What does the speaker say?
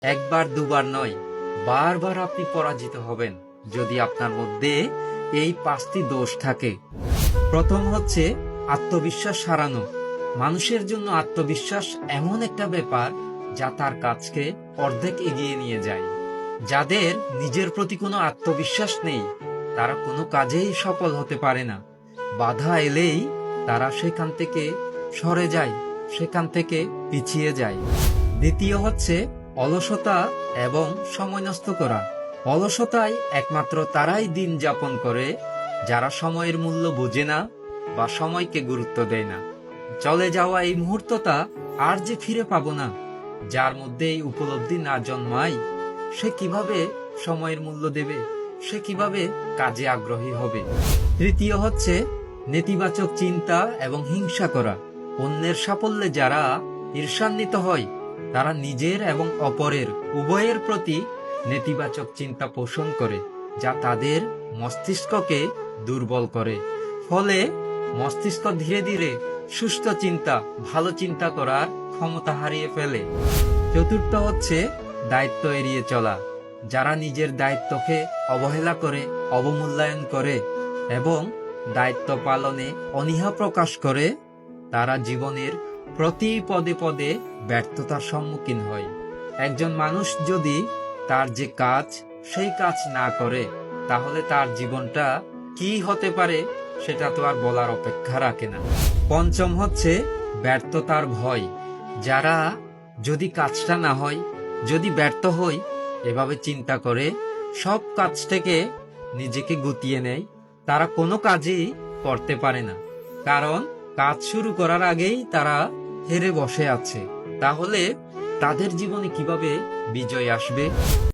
একবার দুবার নয়, বারবার আপনি পরাজিত হবেন যদি আপনার মধ্যে এই 5টি দোষ থাকে। প্রথম হচ্ছে আত্মবিশ্বাস হারানো। মানুষের জন্য আত্মবিশ্বাস এমন একটা ব্যাপার যা তার কাজকে অর্ধেক এগিয়ে নিয়ে যায়। যাদের নিজের প্রতি কোনো আত্মবিশ্বাস নেই, তারা কোনো কাজেই সফল হতে পারে না। বাধা এলেই তারা সেখান থেকে সরে যায়, সেখান থেকে পিছিয়ে যায়। দ্বিতীয় হচ্ছে অলসতা এবং সময় নষ্ট করা। অলসতায় একমাত্র তারাই দিন যাপন করে যারা সময়ের মূল্য বোঝে না বা সময়কে গুরুত্ব দেয় না। চলে যাওয়া এই মুহূর্তটা আর যে ফিরে পাবো না, যার মধ্যে এই উপলব্ধি না জন্মায়, সে কিভাবে সময়ের মূল্য দেবে? সে কিভাবে কাজে আগ্রহী হবে? তৃতীয় হচ্ছে নেতিবাচক চিন্তা এবং হিংসা করা। অন্যের সাফল্যে যারা ঈর্ষান্বিত হয়, তারা নিজের এবং অপরের উভয়ের প্রতি নেতিবাচক চিন্তা পোষণ করে, যা তাদের মস্তিষ্ককে দুর্বল করে। ফলে মস্তিষ্ক ধীরে ধীরে সুস্থ চিন্তা, ভালো চিন্তা করার ক্ষমতা হারিয়ে ফেলে। চতুর্থ হচ্ছে দায়িত্ব এড়িয়ে চলা। যারা নিজের দায়িত্বকে অবহেলা করে, অবমূল্যায়ন করে এবং দায়িত্ব পালনে অনীহা প্রকাশ করে, তারা জীবনের প্রতি পদে পদে ব্যর্থতার সম্মুখীন হয়। একজন মানুষ যদি তার যে কাজ, সেই কাজ না করে, তাহলে তার জীবনটা কি হতে পারে সেটা তো আর বলার অপেক্ষা রাখে না। পঞ্চম হচ্ছে ব্যর্থতার ভয়। যারা যদি কাজটা না হয়, যদি ব্যর্থ হই, এভাবে চিন্তা করে সব কাজ থেকে নিজেকে গুটিয়ে নেয়, তারা কোনো কাজই করতে পারে না। কারণ কাজ শুরু করার আগেই তারা হেরে বসে আছে। তাহলে তাদের জীবনে কিভাবে বিজয় আসবে?